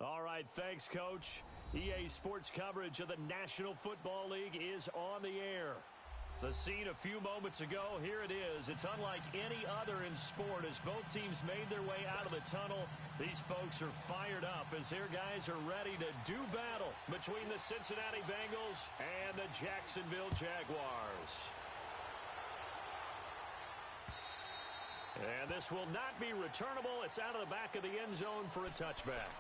All right, thanks, Coach. EA Sports coverage of the National Football League is on the air. The scene a few moments ago, here it is. It's unlike any other in sport as both teams made their way out of the tunnel. These folks are fired up as their guys are ready to do battle between the Cincinnati Bengals and the Jacksonville Jaguars. And this will not be returnable. It's out of the back of the end zone for a touchback.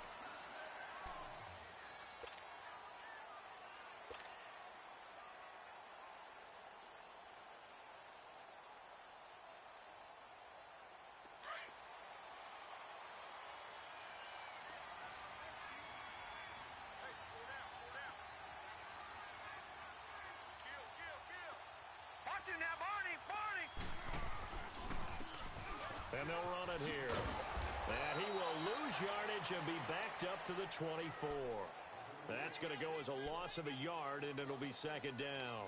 And they'll run it here. And he will lose yardage and be backed up to the 24. That's going to go as a loss of a yard, and it'll be second down.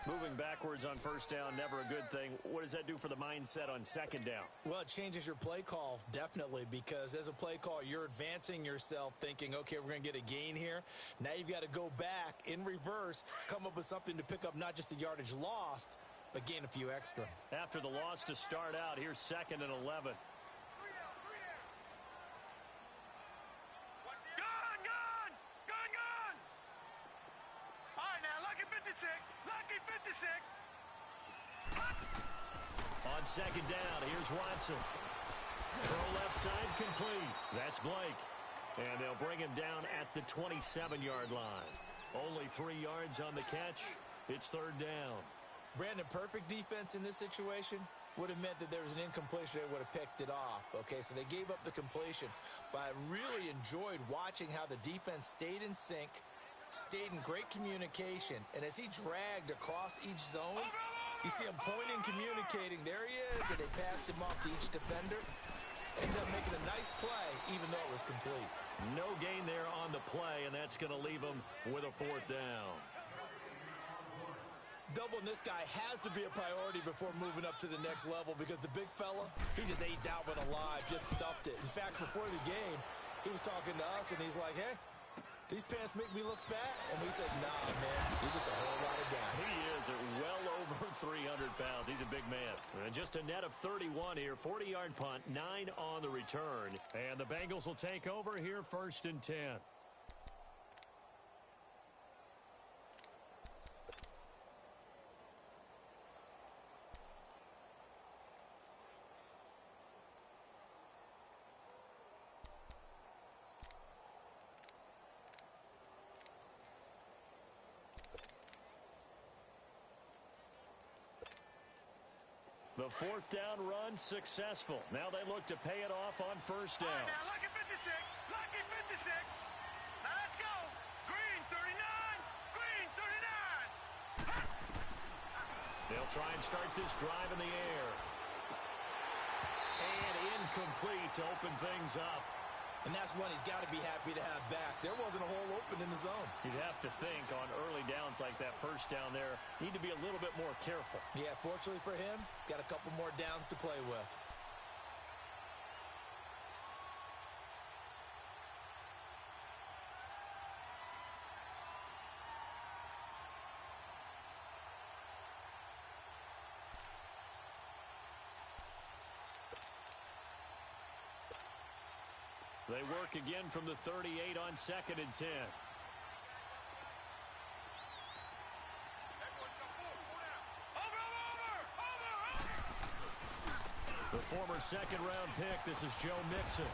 Moving backwards on first down, never a good thing. What does that do for the mindset on second down? Well, it changes your play call, definitely, because as a play call, you're advancing yourself thinking, okay, we're going to get a gain here. Now you've got to go back in reverse, come up with something to pick up not just the yardage lost, but gain a few extra. After the loss to start out, here's 2nd and 11. Gone! All right, now, lucky 56. On second down, here's Watson. Throw left side complete. That's Blake. And they'll bring him down at the 27-yard line. Only 3 yards on the catch. It's third down. Brandon, perfect defense in this situation would have meant that there was an incompletion. They would have picked it off. Okay, so they gave up the completion. But I really enjoyed watching how the defense stayed in sync, stayed in great communication. And as he dragged across each zone, you see him pointing, communicating. There he is, and they passed him off to each defender. Ended up making a nice play, even though it was complete. No gain there on the play, and that's going to leave him with a fourth down. Doubling this guy has to be a priority before moving up to the next level because the big fella, he just ate that one alive, just stuffed it. In fact, before the game, he was talking to us, and he's like, hey, these pants make me look fat? And we said, nah, man, you're just a whole lot of guy. He is at well over 300 pounds. He's a big man. And just a net of 31 here, 40-yard punt, 9 on the return. And the Bengals will take over here, 1st and 10. The fourth down run successful. Now they look to pay it off on first down. All right, now, lucky 56. Now let's go. Green 39. They'll try and start this drive in the air. And incomplete to open things up. And that's one he's got to be happy to have back. There wasn't a hole open in the zone. You'd have to think on early downs like that first down there, need to be a little bit more careful. Yeah, fortunately for him, got a couple more downs to play with. They work again from the 38 on 2nd and 10. The former second-round pick, this is Joe Mixon.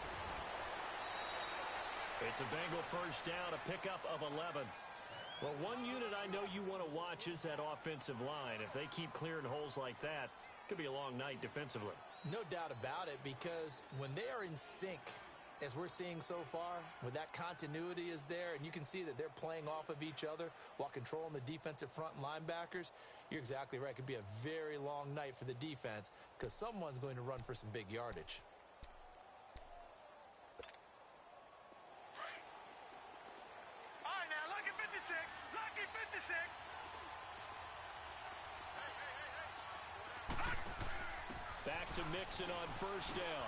It's a Bengal first down, a pickup of 11. Well, one unit I know you want to watch is that offensive line. If they keep clearing holes like that, it could be a long night defensively. No doubt about it, because when they are in sync, as we're seeing so far, when that continuity is there, and you can see that they're playing off of each other while controlling the defensive front and linebackers, you're exactly right. It could be a very long night for the defense because someone's going to run for some big yardage. All right, now, lucky 56. Back to Mixon on first down.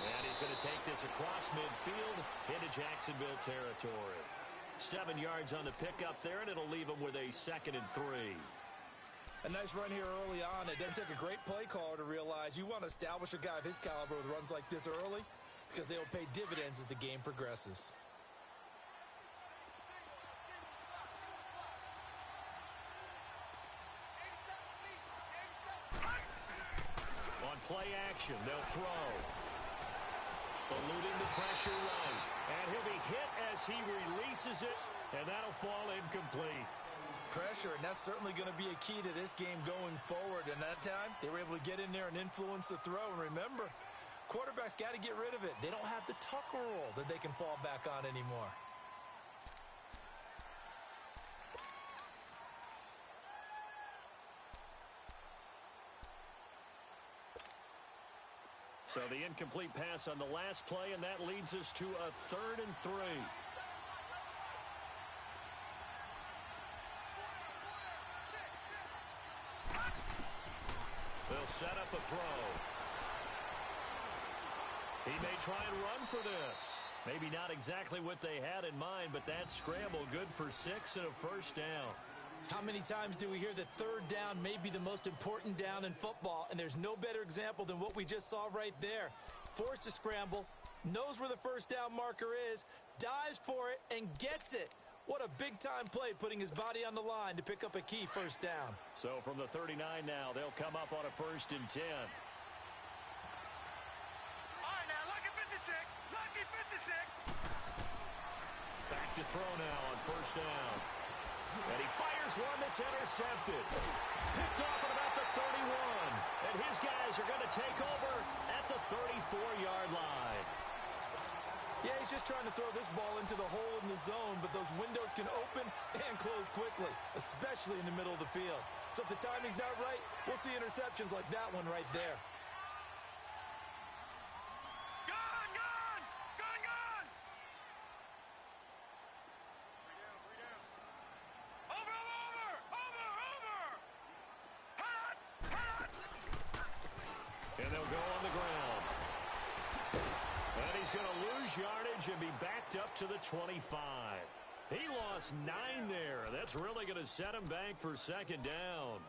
And he's going to take this across midfield into Jacksonville territory. 7 yards on the pickup there, and it'll leave them with a 2nd and 3. A nice run here early on. It doesn't take a great play caller to realize you want to establish a guy of his caliber with runs like this early because they'll pay dividends as the game progresses. On play action, they'll throw. Eluding the pressure right. And he'll be hit as he releases it, and that'll fall incomplete. Pressure, and that's certainly going to be a key to this game going forward. And that time, they were able to get in there and influence the throw. And remember, quarterbacks got to get rid of it. They don't have the tuck rule that they can fall back on anymore. So the incomplete pass on the last play, and that leads us to a 3rd and 3. They'll set up a throw. He may try and run for this. Maybe not exactly what they had in mind, but that scramble good for 6 and a 1st down. How many times do we hear that 3rd down may be the most important down in football, and there's no better example than what we just saw right there. Forced to scramble, knows where the 1st down marker is, dives for it, and gets it. What a big-time play, putting his body on the line to pick up a key 1st down. So from the 39 now, they'll come up on a 1st and 10. All right, now, lucky 56. Lucky 56. Back to throw now on 1st down. And he fires one that's intercepted. Picked off at about the 31. And his guys are going to take over at the 34-yard line. Yeah, he's just trying to throw this ball into the hole in the zone, but those windows can open and close quickly, especially in the middle of the field. So if the timing's not right, we'll see interceptions like that one right there. Gun, gun! Gun, gun! Over, over! Over, over! Hot! Hot! And they'll go on the ground. And he's going to lose yardage and be backed up to the 25. He lost 9 there. That's really going to set him back for 2nd down.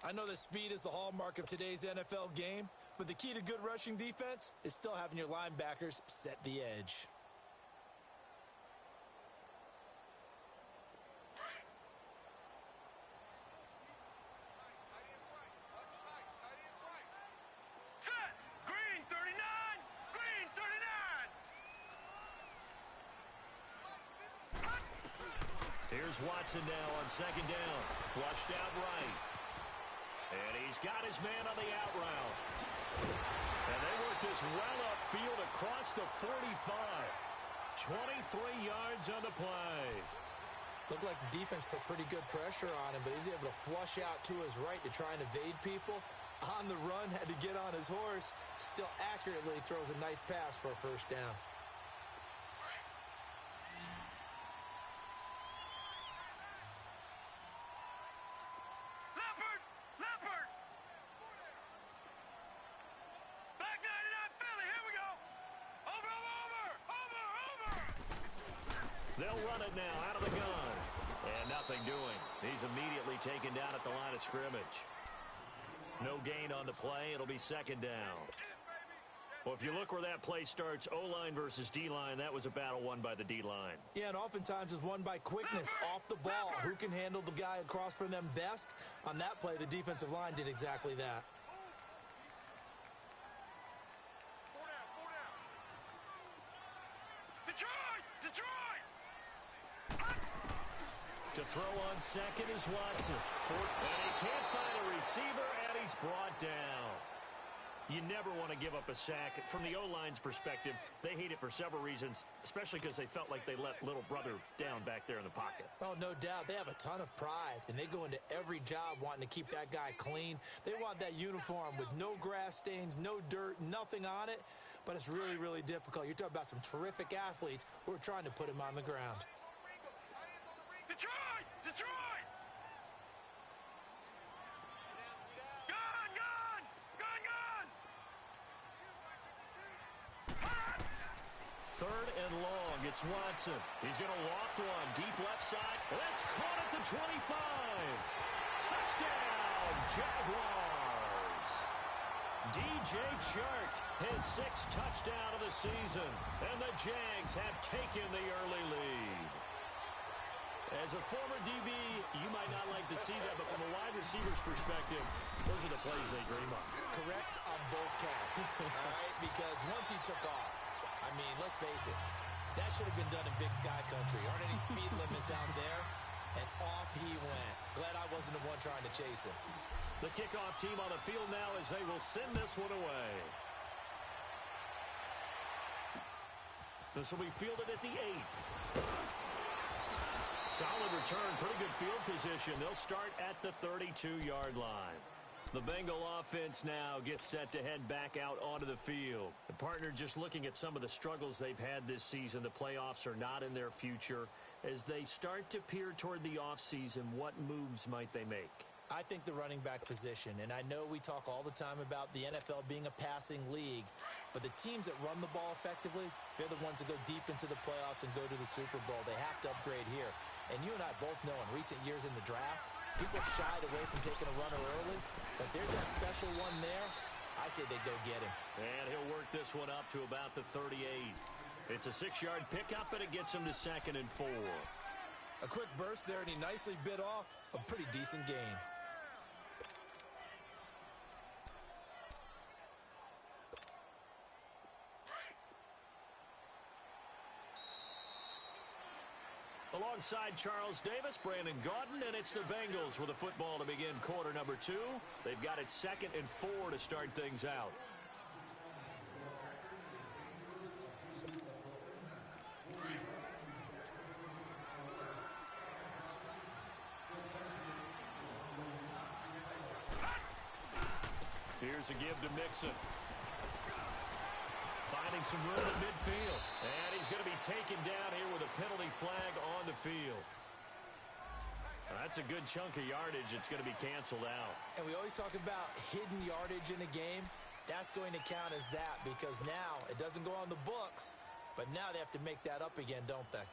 I know that speed is the hallmark of today's NFL game, but the key to good rushing defense is still having your linebackers set the edge. Set! Green 39! Green 39! Here's Watson now on 2nd down. Flushed out right. And he's got his man on the out route. And they work this well upfield across the 45. 23 yards on the play. Looked like the defense put pretty good pressure on him, but he's able to flush out to his right to try and evade people. On the run, had to get on his horse. Still accurately throws a nice pass for a 1st down. Leopard! Leopard! Back 99 Philly, here we go! Over, over, over! Over, over! They'll run it now out of the gun. And nothing doing. He's immediately taken down at the line of scrimmage. No gain on the play. It'll be 2nd down. Well, if you look where that play starts, O-line versus D-line, that was a battle won by the D-line. Yeah, and oftentimes it's won by quickness off the ball. Who can handle the guy across from them best? On that play, the defensive line did exactly that. Detroit! Detroit! To throw on 2nd is Watson. And he can't find a receiver, and he's brought down. You never want to give up a sack. From the O-line's perspective, they hate it for several reasons, especially because they felt like they let little brother down back there in the pocket. Oh, no doubt. They have a ton of pride, and they go into every job wanting to keep that guy clean. They want that uniform with no grass stains, no dirt, nothing on it, but it's really, really difficult. You're talking about some terrific athletes who are trying to put him on the ground. Detroit! Detroit! Gun, gun! Gun, gun! 3rd and long. It's Watson. He's going to loft one. Deep left side. That's caught at the 25. Touchdown, Jaguars. DJ Chark, his 6th touchdown of the season. And the Jags have taken the early lead. As a former DB, you might not like to see that, but from a wide receiver's perspective, those are the plays they dream of. Correct on both counts, all right? Because once he took off, I mean, let's face it, that should have been done in Big Sky Country. Aren't any speed limits out there? And off he went. Glad I wasn't the one trying to chase him. The kickoff team on the field now as they will send this one away. This will be fielded at the 8. Solid return, pretty good field position. They'll start at the 32-yard line. The Bengal offense now gets set to head back out onto the field. The partner just looking at some of the struggles they've had this season. The playoffs are not in their future. As they start to peer toward the offseason, what moves might they make? I think the running back position, and I know we talk all the time about the NFL being a passing league, but the teams that run the ball effectively, they're the ones that go deep into the playoffs and go to the Super Bowl. They have to upgrade here. And you and I both know in recent years in the draft, people have shied away from taking a runner early, but there's that special one there. I say they go get him. And he'll work this one up to about the 38. It's a 6-yard pickup, and it gets him to 2nd and 4. A quick burst there, and he nicely bit off a pretty decent gain. Alongside Charles Davis, Brandon Gaudin, and it's the Bengals with a football to begin quarter number 2. They've got it 2nd and 4 to start things out. Here's a give to Mixon. Finding some room in midfield. And he's going to be taken down here with a penalty flag on the field. That's a good chunk of yardage. It's going to be canceled out. And we always talk about hidden yardage in a game. That's going to count as that because now it doesn't go on the books, but now they have to make that up again, don't they?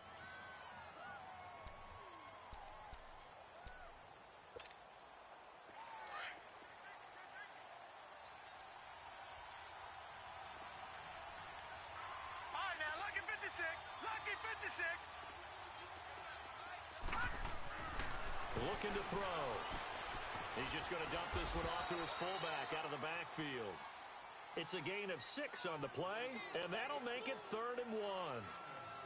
Looking to throw. He's just going to dump this one off to his fullback out of the backfield. It's a gain of 6 on the play, and that'll make it 3rd and 1.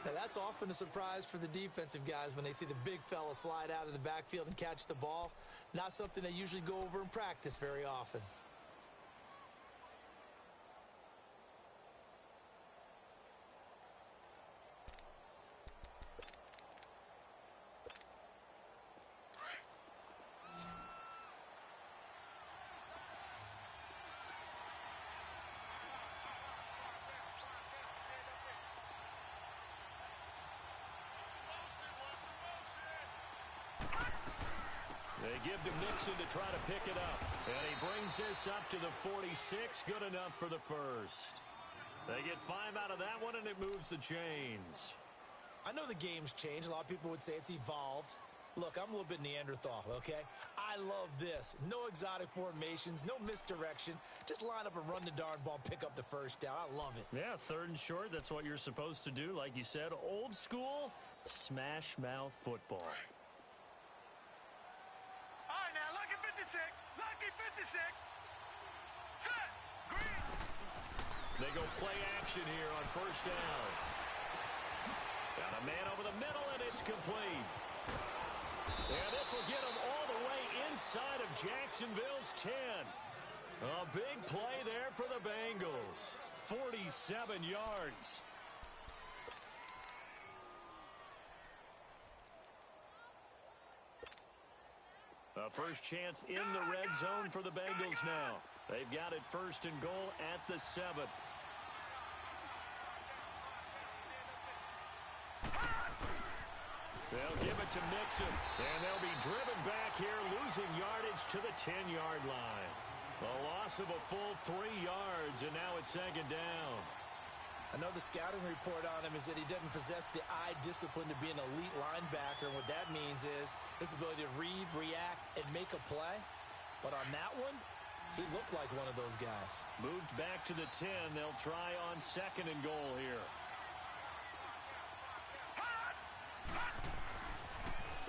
Now, that's often a surprise for the defensive guys when they see the big fella slide out of the backfield and catch the ball. Not something they usually go over in practice very often. They give to Mixon to try to pick it up. And he brings this up to the 46. Good enough for the first. They get 5 out of that one, and it moves the chains. I know the game's changed. A lot of people would say it's evolved. Look, I'm a little bit Neanderthal, okay? I love this. No exotic formations, no misdirection. Just line up and run the darn ball, pick up the first down. I love it. Yeah, 3rd and short. That's what you're supposed to do. Like you said, old school, smash mouth football. They go play action here on 1st down. Got a man over the middle, and it's complete. And this will get them all the way inside of Jacksonville's 10. A big play there for the Bengals. 47 yards. A first chance in the red zone for the Bengals now. They've got it 1st and goal at the 7. They'll give it to Mixon, and they'll be driven back here, losing yardage to the 10-yard line. A loss of a full 3 yards, and now it's 2nd down. I know the scouting report on him is that he doesn't possess the eye discipline to be an elite linebacker, and what that means is his ability to read, react, and make a play. But on that one, he looked like one of those guys. Moved back to the 10. They'll try on 2nd and goal here.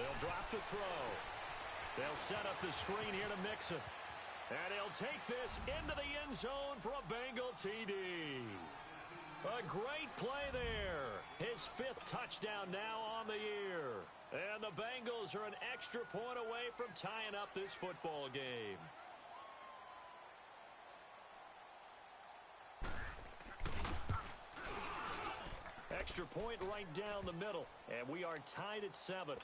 They'll drop the throw. They'll set up the screen here to Mixon. And he'll take this into the end zone for a Bengal TD. A great play there. His 5th touchdown now on the year. And the Bengals are an extra point away from tying up this football game. Extra point right down the middle. And we are tied at 7.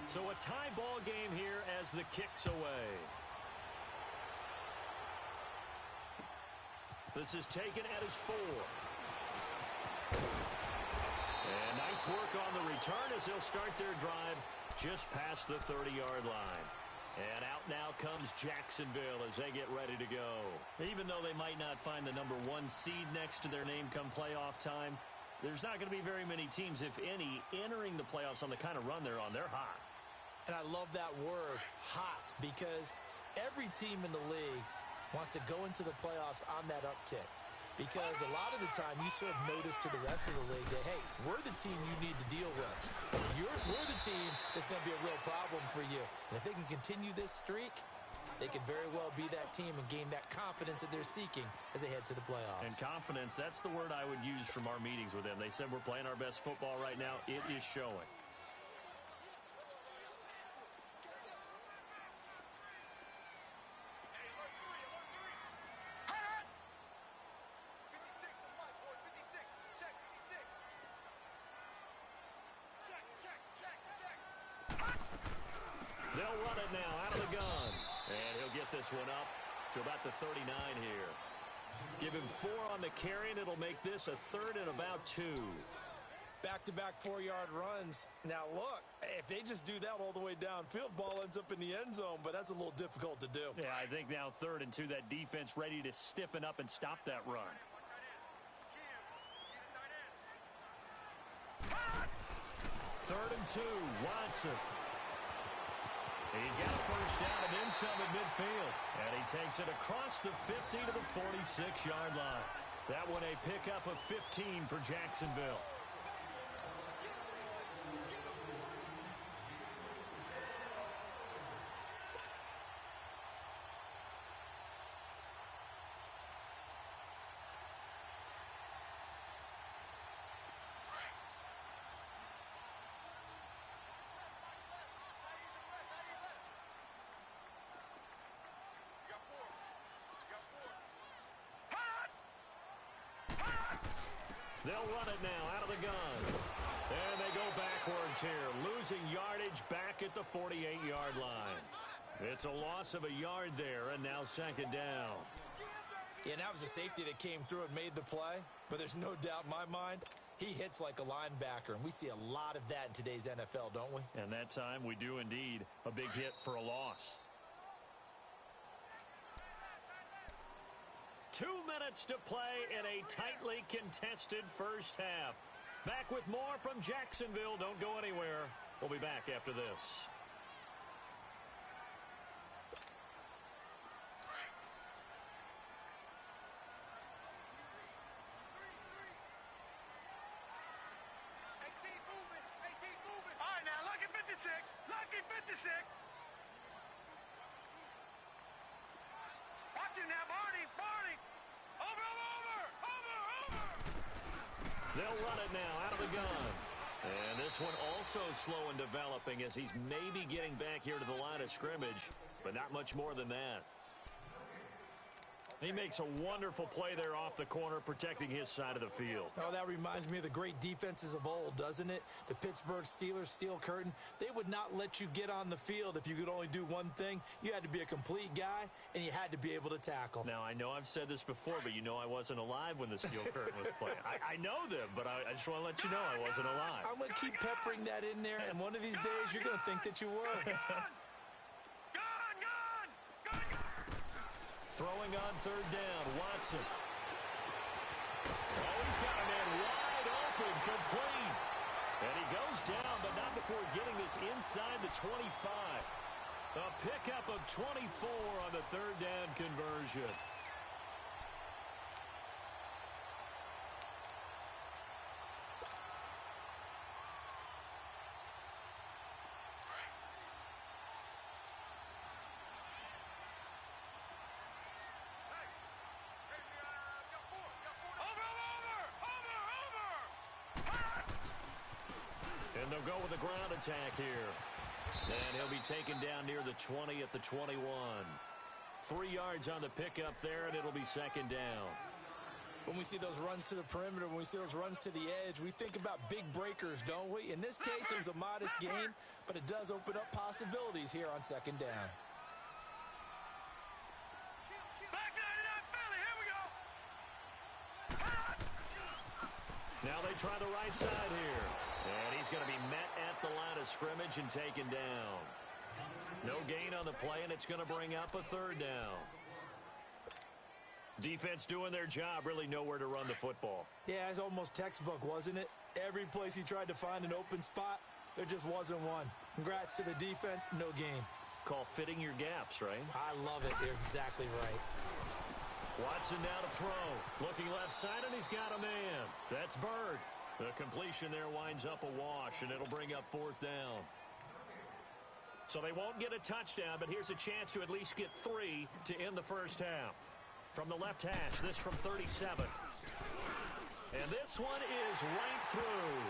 So a tie ball game here as the kick's away. This is taken at his 4. And nice work on the return as they'll start their drive just past the 30-yard line. And out now comes Jacksonville as they get ready to go. Even though they might not find the number 1 seed next to their name come playoff time, there's not going to be very many teams, if any, entering the playoffs on the kind of run they're on. They're hot. And I love that word, hot, because every team in the league wants to go into the playoffs on that uptick. Because a lot of the time you serve notice to the rest of the league that, hey, we're the team you need to deal with. We're the team that's going to be a real problem for you. And if they can continue this streak, they could very well be that team and gain that confidence that they're seeking as they head to the playoffs. And confidence, that's the word I would use from our meetings with them. They said we're playing our best football right now. It is showing. They'll run it now out of the gun. And he'll get this one up to about the 39 here. Give him 4 on the carry, and it'll make this a 3rd and about 2. Back-to-back 4-yard runs. Now, look, if they just do that all the way downfield, ball ends up in the end zone, but that's a little difficult to do. Yeah, I think now 3rd and 2, that defense ready to stiffen up and stop that run. 3rd and 2, Watson. He's got a first down and then some at midfield. And he takes it across the 50 to the 46-yard line. That one a pickup of 15 for Jacksonville. They'll run it now out of the gun. And they go backwards here, losing yardage back at the 48-yard line. It's a loss of a yard there, and now 2nd down. Yeah, that was a safety that came through and made the play, but there's no doubt in my mind, he hits like a linebacker, and we see a lot of that in today's NFL, don't we? And that time we do indeed. A big hit for a loss. 2 minutes to play in a tightly contested first half. Back with more from Jacksonville. Don't go anywhere. We'll be back after this. All right, now, lucky 56. Lucky 56. Watch him now, Barney. Barney. Over. They'll run it now out of the gun. And this one also slow in developing as he's maybe getting back here to the line of scrimmage, but not much more than that. He makes a wonderful play there off the corner, protecting his side of the field. Oh, that reminds me of the great defenses of old, doesn't it? The Pittsburgh Steelers steel curtain. They would not let you get on the field if you could only do one thing. You had to be a complete guy, and you had to be able to tackle. Now, I know I've said this before, but you know I wasn't alive when the steel curtain was playing. I know them, but I just want to let you know I wasn't alive. I'm going to keep peppering that in there, and one of these days you're going to think that you were. Throwing on third down, Watson. Oh, he's got a man wide open, complete. And he goes down, but not before getting this inside the 25. A pickup of 24 on the third down conversion. And they'll go with a ground attack here. And he'll be taken down near the 20 at the 21. 3 yards on the pickup there, and it'll be second down. When we see those runs to the perimeter, when we see those runs to the edge, we think about big breakers, don't we? In this case, it was a modest gain, but it does open up possibilities here on second down. Back 99 Philly, here we go. Now they try the right side here. And he's going to be met at the line of scrimmage and taken down. No gain on the play, and it's going to bring up a third down. Defense doing their job, really nowhere to run the football. Yeah, it's almost textbook, wasn't it? Every place he tried to find an open spot, there just wasn't one. Congrats to the defense, no gain. Call fitting your gaps, right? I love it. You're exactly right. Watson now to throw. Looking left side, and he's got a man. That's Bird. The completion there winds up a wash, and it'll bring up fourth down. So they won't get a touchdown, but here's a chance to at least get 3 to end the first half. From the left hash, this from 37. And this one is right through.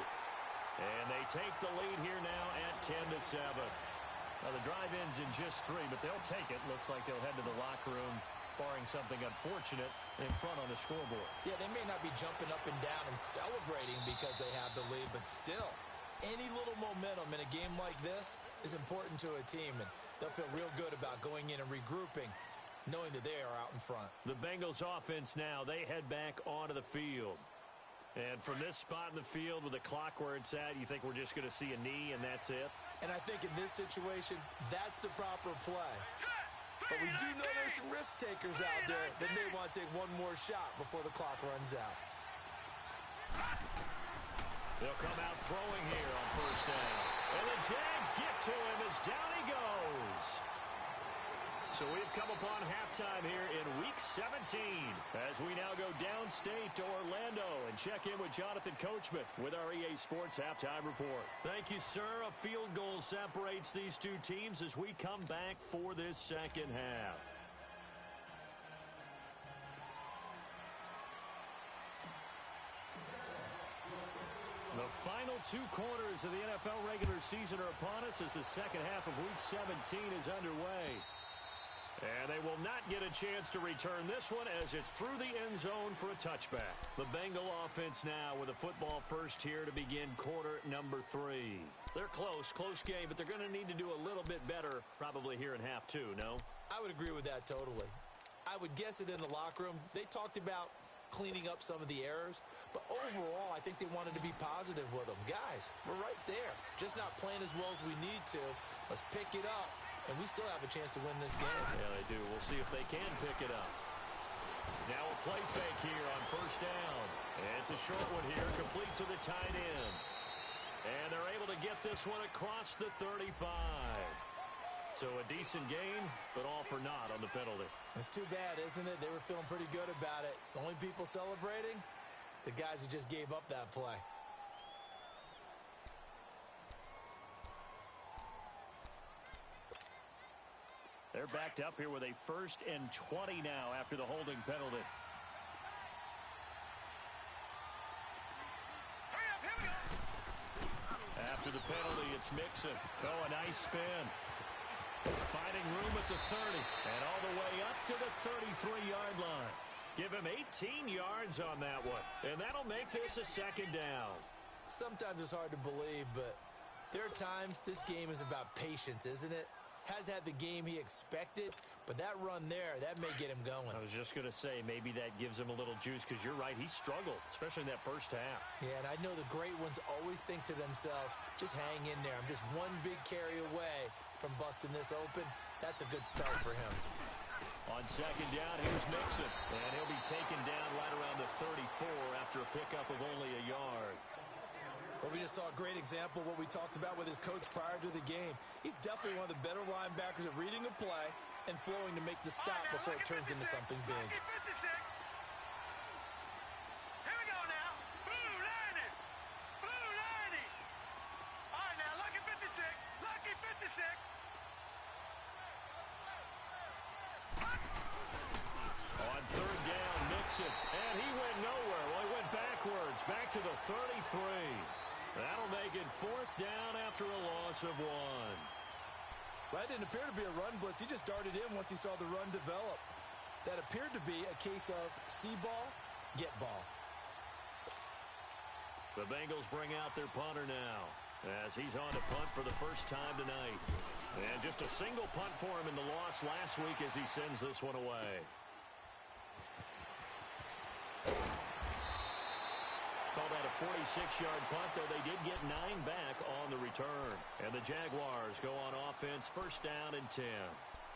And they take the lead here now at 10-7. Now the drive ends in just 3, but they'll take it. Looks like they'll head to the locker room, barring something unfortunate, in front on the scoreboard. Yeah, they may not be jumping up and down and celebrating because they have the lead, but still, any little momentum in a game like this is important to a team, and they'll feel real good about going in and regrouping, knowing that they are out in front. The Bengals offense now, they head back onto the field. And from this spot in the field with the clock where it's at, you think we're just going to see a knee and that's it? And I think in this situation, that's the proper play. But we do know there's some risk takers out there that may want to take one more shot before the clock runs out. They'll come out throwing here on first down. And the Jags get to him as down he goes. So we've come upon halftime here in Week 17 as we now go downstate to Orlando and check in with Jonathan Coachman with our EA Sports Halftime Report. Thank you, sir. A field goal separates these two teams as we come back for this second half. The final 2 quarters of the NFL regular season are upon us as the second half of Week 17 is underway. And they will not get a chance to return this one as it's through the end zone for a touchback. The Bengal offense now with a football first here to begin quarter number 3. They're close game, but they're going to need to do a little bit better probably here in half 2, no? I would agree with that totally. I would guess it in the locker room. They talked about cleaning up some of the errors, but overall, I think they wanted to be positive with them. Guys, we're right there. Just not playing as well as we need to. Let's pick it up. And we still have a chance to win this game. Yeah, they do. We'll see if they can pick it up. Now a play fake here on first down. And it's a short one here, complete to the tight end. And they're able to get this one across the 35. So a decent gain, but all for naught on the penalty. It's too bad, isn't it? They were feeling pretty good about it. The only people celebrating, the guys who just gave up that play. They're backed up here with a 1st and 20 now after the holding penalty. After the penalty, it's Mixon. Oh, a nice spin. Finding room at the 30. And all the way up to the 33-yard line. Give him 18 yards on that one, and that'll make this a second down. Sometimes it's hard to believe, but there are times this game is about patience, isn't it? Has had the game he expected, but that run there, that may get him going. I was just going to say, maybe that gives him a little juice, because you're right, he struggled, especially in that first half. Yeah, and I know the great ones always think to themselves, just hang in there. I'm just one big carry away from busting this open. That's a good start for him. On second down, here's Mixon, and he'll be taken down right around the 34 after a pickup of only a yard. Well, we just saw a great example of what we talked about with his coach prior to the game. He's definitely one of the better linebackers at reading a play and flowing to make the stop before it turns into something big. Here we go now. Blue Lanny. Blue Lanny. All right, now, lucky 56. Lucky 56. On third down, Mixon, and he went nowhere. Well, he went backwards, back to the 33. That'll make it fourth down after a loss of 1. Well, that didn't appear to be a run blitz. He just darted in once he saw the run develop. That appeared to be a case of see ball, get ball. The Bengals bring out their punter now, as he's on to punt for the first time tonight. And just a single punt for him in the loss last week as he sends this one away. Called out a 46-yard punt, though they did get 9 back on the return. And the Jaguars go on offense, first down and 10.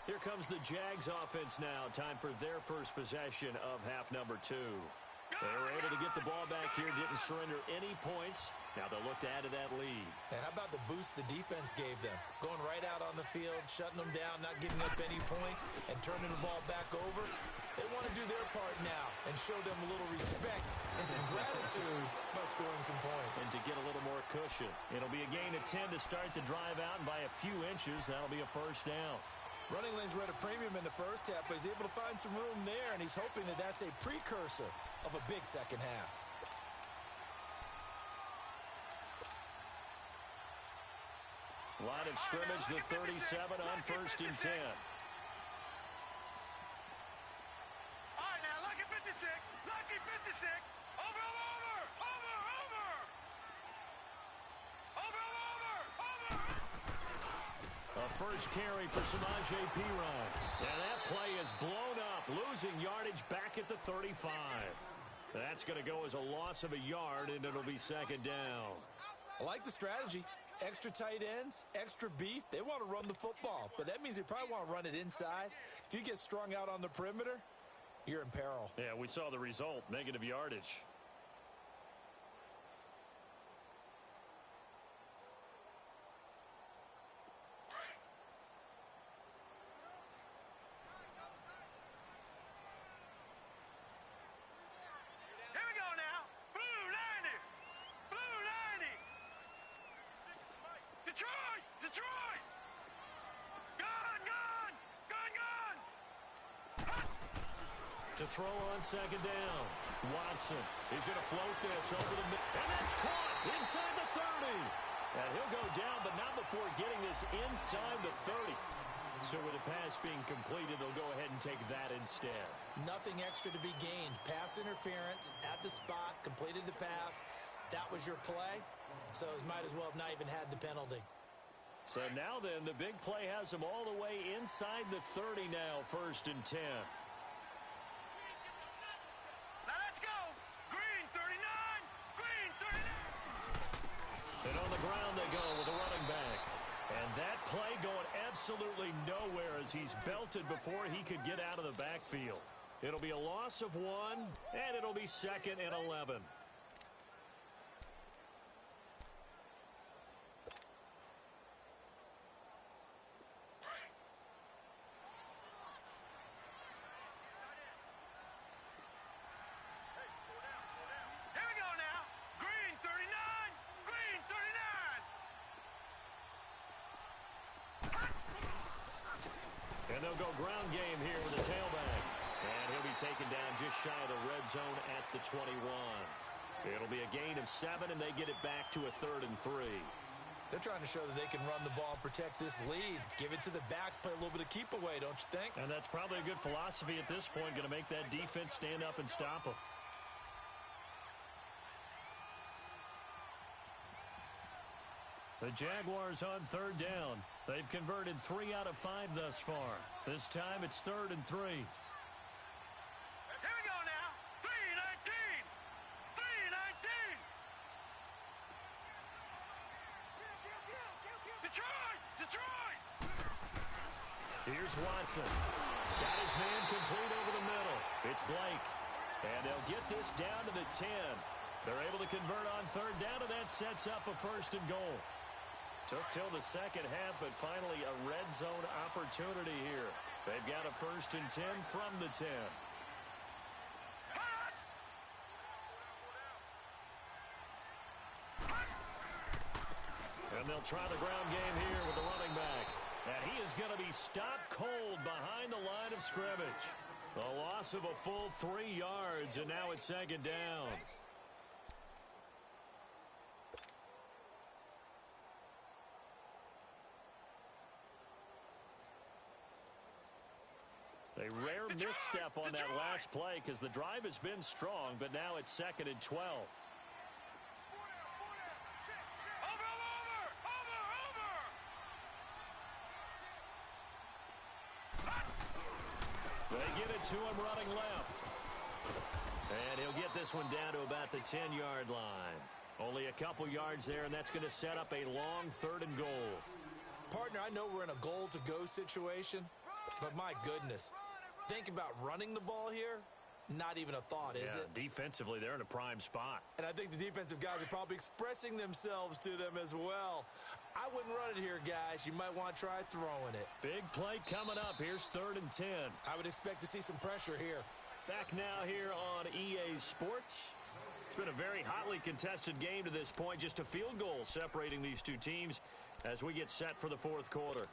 Here comes the Jags offense now. Time for their first possession of half number 2. They were able to get the ball back here, didn't surrender any points. Now they'll look to add to that lead. And how about the boost the defense gave them? Going right out on the field, shutting them down, not giving up any points, and turning the ball back over. They want to do their part now and show them a little respect and some gratitude by scoring some points. And to get a little more cushion. It'll be a gain of 10 to start the drive out, and by a few inches, that'll be a first down. Running lanes were at a premium in the first half, but he's able to find some room there, and he's hoping that that's a precursor of a big second half. Line of scrimmage, the 37 on first and 10. All right, now, lucky 56. Lucky 56. Over, over, over. Over, over. Over, over, over. A first carry for Samaje Perine. And that play is blown up, losing yardage back at the 35. That's going to go as a loss of a yard, and it'll be second down. I like the strategy. Extra tight ends, extra beef. They want to run the football, but that means they probably want to run it inside. If you get strung out on the perimeter, you're in peril. Yeah, we saw the result, negative yardage. Detroit! Gone, gone! Gone, gone! To throw on second down. Watson. He's going to float this over the middle. And that's caught inside the 30. And he'll go down, but not before getting this inside the 30. So with the pass being completed, they'll go ahead and take that instead. Nothing extra to be gained. Pass interference at the spot, completed the pass. That was your play. So it might as well have not even had the penalty. So now then, the big play has them all the way inside the 30 now, first and 10. Now let's go. Green 39. Green 39. And on the ground they go with a running back. And that play going absolutely nowhere as he's belted before he could get out of the backfield. It'll be a loss of 1, and it'll be second and 11. And they'll go ground game here with a tailback. And he'll be taken down just shy of the red zone at the 21. It'll be a gain of 7, and they get it back to a 3rd and 3. They're trying to show that they can run the ball and protect this lead. Give it to the backs, play a little bit of keep away, don't you think? And that's probably a good philosophy at this point, going to make that defense stand up and stop them. The Jaguars on third down. They've converted 3 out of 5 thus far. This time it's 3rd and 3. Here we go now. 3-19. 3-19. Detroit! Detroit! Here's Watson. Got his man complete over the middle. It's Blake. And they'll get this down to the 10. They're able to convert on third down, and that sets up a 1st and goal. Took till the second half, but finally a red zone opportunity here. They've got a 1st and 10 from the 10. And they'll try the ground game here with the running back. And he is going to be stopped cold behind the line of scrimmage. A loss of a full 3 yards, and now it's 2nd down. A rare misstep on that last play because the drive has been strong, but now it's 2nd and 12. They get it to him running left. And he'll get this one down to about the 10-yard line. Only a couple yards there, and that's going to set up a long 3rd and goal. Partner, I know we're in a goal-to-go situation, but my goodness. Think about running the ball here. Not even a thought, is it? Defensively, they're in a prime spot. And I think the defensive guys are probably expressing themselves to them as well. I wouldn't run it here, guys. You might want to try throwing it. Big play coming up. Here's 3rd and 10. I would expect to see some pressure here. Back now here on EA Sports. It's been a very hotly contested game to this point. Just a field goal separating these two teams as we get set for the 4th quarter.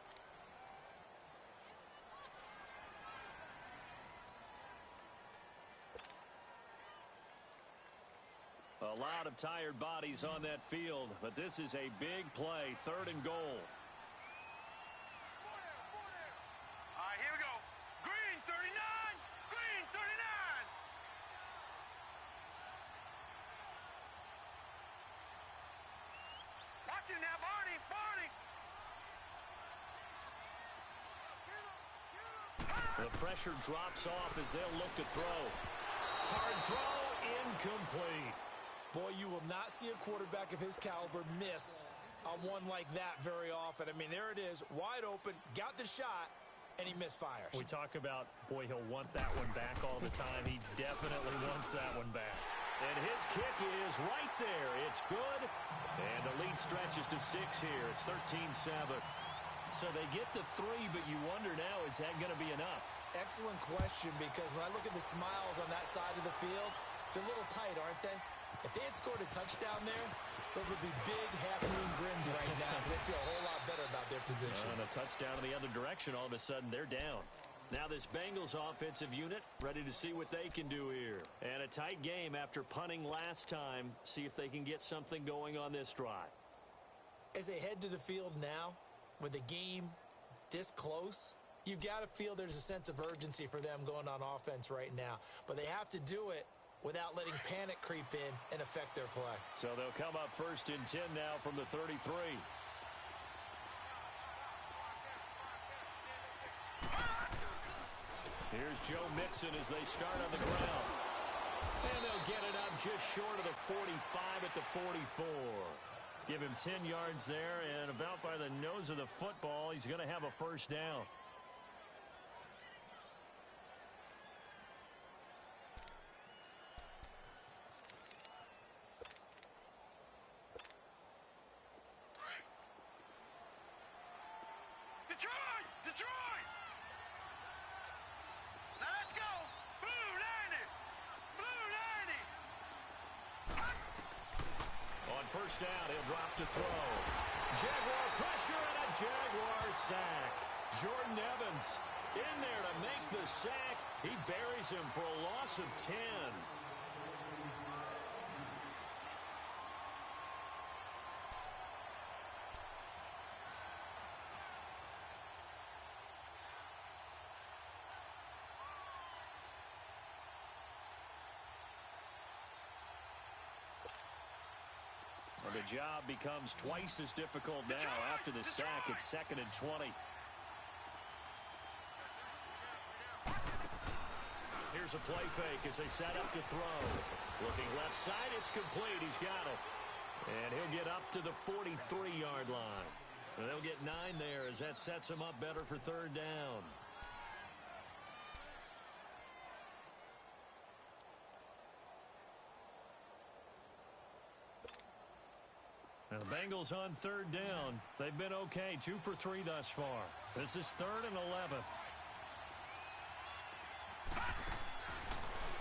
A lot of tired bodies on that field, but this is a big play, 3rd and goal. All right, here we go. Green 39. Green 39. Watch it now, Barney. Barney. The pressure drops off as they'll look to throw. Hard throw, incomplete. Boy, you will not see a quarterback of his caliber miss on one like that very often. I mean, there it is, wide open, got the shot, and he misfires. We talk about, boy, he'll want that one back all the time. He definitely wants that one back. And his kick is right there. It's good. And the lead stretches to 6 here. It's 13-7. So they get to 3, but you wonder now, is that going to be enough? Excellent question, because when I look at the smiles on that side of the field, they're a little tight, aren't they? If they had scored a touchdown there, those would be big half-moon grins right now because they feel a whole lot better about their position. And a touchdown in the other direction, all of a sudden they're down. Now this Bengals offensive unit ready to see what they can do here. And a tight game after punting last time. See if they can get something going on this drive. As they head to the field now, with the game this close, you've got to feel there's a sense of urgency for them going on offense right now. But they have to do it without letting panic creep in and affect their play. So they'll come up 1st and 10 now from the 33. Here's Joe Mixon as they start on the ground. And they'll get it up just short of the 45 at the 44. Give him 10 yards there, and about by the nose of the football, he's going to have a 1st down. Detroit! Detroit! Now let's go! Blue 90! Blue 90! On 1st down, he'll drop to throw. Jaguar pressure and a Jaguar sack. Jordan Evans in there to make the sack. He buries him for a loss of 10. The job becomes twice as difficult now after the sack. It's 2nd and 20. Here's a play fake as they set up to throw. Looking left side, it's complete. He's got it. And he'll get up to the 43-yard line. And they'll get 9 there as that sets him up better for 3rd down. Now the Bengals on 3rd down. They've been okay, 2 for 3 thus far. This is 3rd and 11.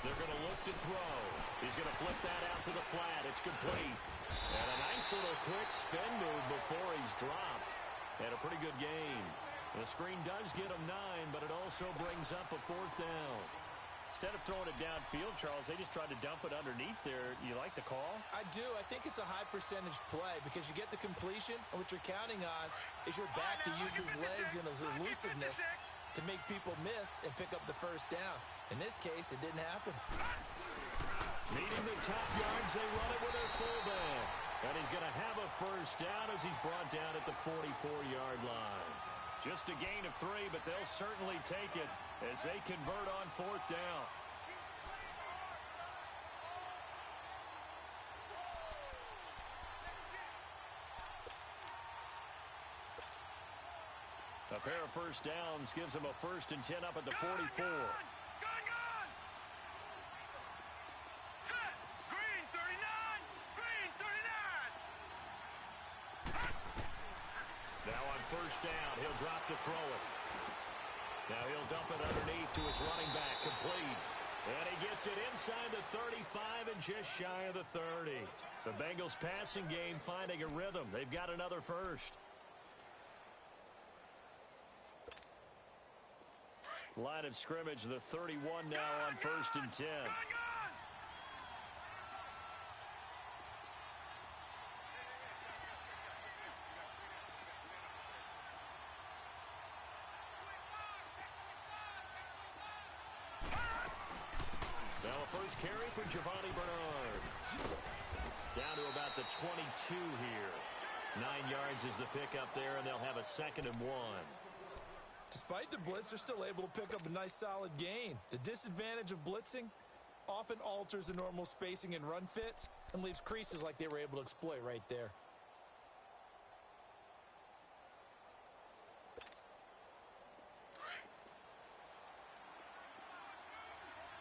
They're going to look to throw. He's going to flip that out to the flat. It's complete. And a nice little quick spin move before he's dropped. And a pretty good gain. The screen does get him 9, but it also brings up a 4th down. Instead of throwing it downfield, Charles, they just tried to dump it underneath there. You like the call? I do. I think it's a high percentage play because you get the completion, and what you're counting on is your back to use his legs and his elusiveness to make people miss and pick up the 1st down. In this case, it didn't happen. Needing the tough yards, they run it with their fullback. And he's going to have a 1st down as he's brought down at the 44-yard line. Just a gain of 3, but they'll certainly take it as they convert on 4th down. A pair of 1st downs gives them a 1st and 10 up at the 44. Set. Green 39. Green 39. Now on 1st down, he'll drop to throw it. Now he'll dump it underneath to his running back, complete. And he gets it inside the 35 and just shy of the 30. The Bengals passing game finding a rhythm. They've got another 1st. Line of scrimmage, the 31 now on 1st and 10. Now a 1st carry for Giovanni Bernard. Down to about the 22 here. 9 yards is the pickup there, and they'll have a 2nd and 1. Despite the blitz, they're still able to pick up a nice solid gain. The disadvantage of blitzing often alters the normal spacing and run fits and leaves creases like they were able to exploit right there.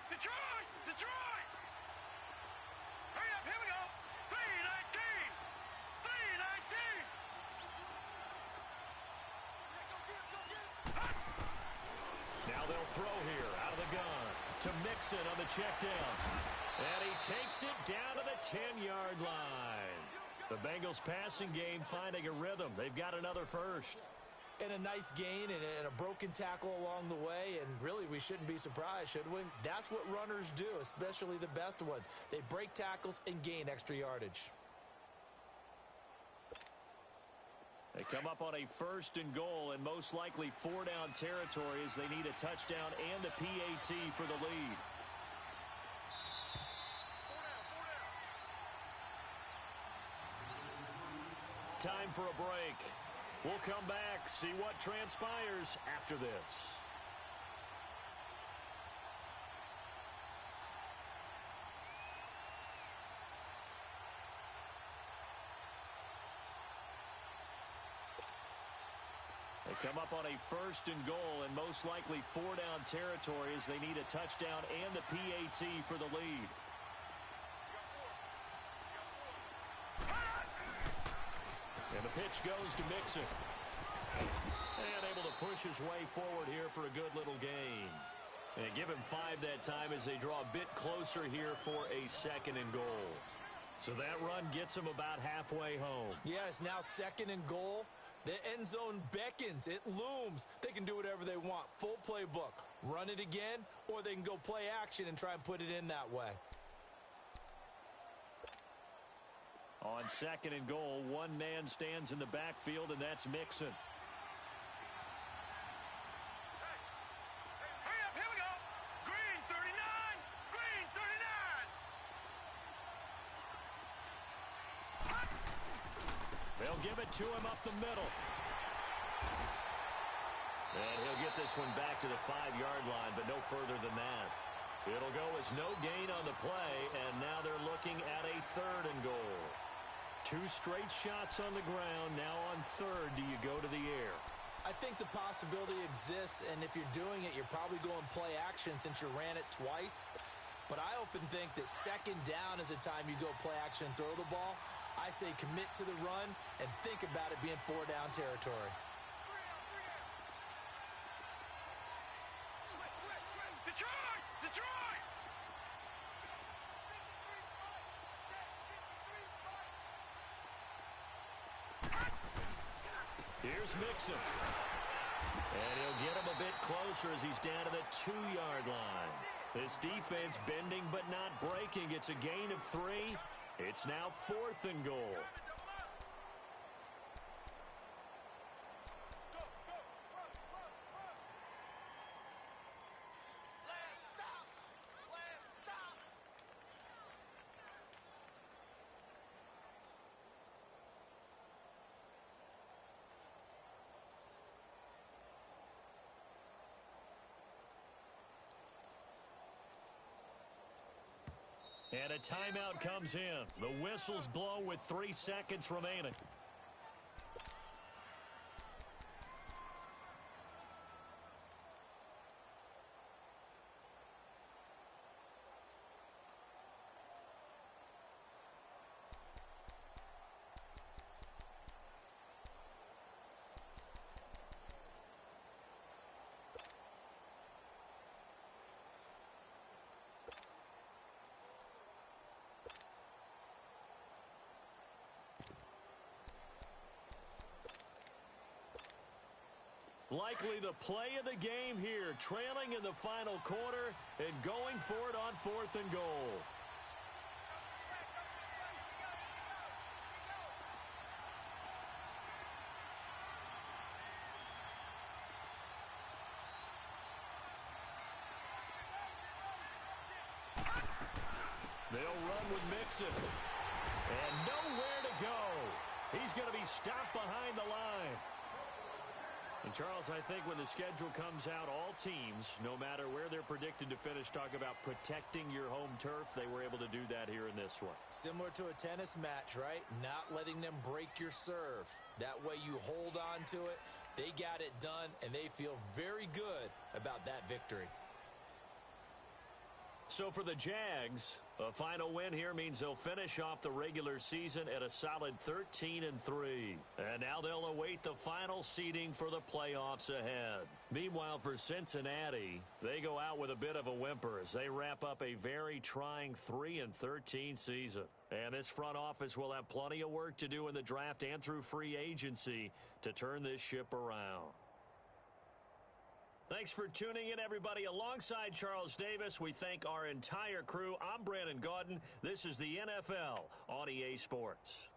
Detroit! Detroit! Hurry up, here we go! 319! 319! Now they'll throw here out of the gun to Mixon on the check down. And he takes it down to the 10-yard line. The Bengals passing game finding a rhythm. They've got another 1st. And a nice gain and a broken tackle along the way, and really we shouldn't be surprised, should we? That's what runners do, especially the best ones. They break tackles and gain extra yardage. They come up on a 1st and goal and most likely 4-down territory as they need a touchdown and the PAT for the lead. Time for a break. We'll come back, see what transpires after this. They come up on a 1st and goal and most likely 4-down territory as they need a touchdown and the PAT for the lead. And the pitch goes to Mixon. And able to push his way forward here for a good little gain. And give him 5 that time as they draw a bit closer here for a 2nd and goal. So that run gets him about halfway home. Yeah, it's now 2nd and goal. The end zone beckons. It looms. They can do whatever they want. Full playbook. Run it again, or they can go play action and try and put it in that way. On 2nd and goal, one man stands in the backfield, and that's Mixon. Hurry up, here we go! Green 39! Green 39! They'll give it to him up the middle. And he'll get this one back to the 5-yard line, but no further than that. It'll go as no gain on the play, and now they're looking at a 3rd and goal. 2 straight shots on the ground. Now on 3rd, do you go to the air? I think the possibility exists, and if you're doing it, you're probably going play action since you ran it twice. But I often think that 2nd down is a time you go play action and throw the ball. I say commit to the run and think about it being 4-down territory. Detroit! Detroit! Here's Mixon. And he'll get him a bit closer as he's down to the 2-yard line. This defense bending but not breaking. It's a gain of 3. It's now 4th and goal. And a timeout comes in. The whistles blow with 3 seconds remaining. Likely the play of the game here, trailing in the final quarter and going for it on 4th and goal. They'll run with Mixon. And nowhere to go. He's going to be stopped behind the line. And, Charles, I think when the schedule comes out, all teams, no matter where they're predicted to finish, talk about protecting your home turf. They were able to do that here in this one. Similar to a tennis match, right? Not letting them break your serve. That way you hold on to it. They got it done, and they feel very good about that victory. So for the Jags, a final win here means they'll finish off the regular season at a solid 13-3. And now they'll await the final seeding for the playoffs ahead. Meanwhile, for Cincinnati, they go out with a bit of a whimper as they wrap up a very trying 3-13 season. And this front office will have plenty of work to do in the draft and through free agency to turn this ship around. Thanks for tuning in, everybody. Alongside Charles Davis, we thank our entire crew. I'm Brandon Gaudin. This is the NFL on EA Sports.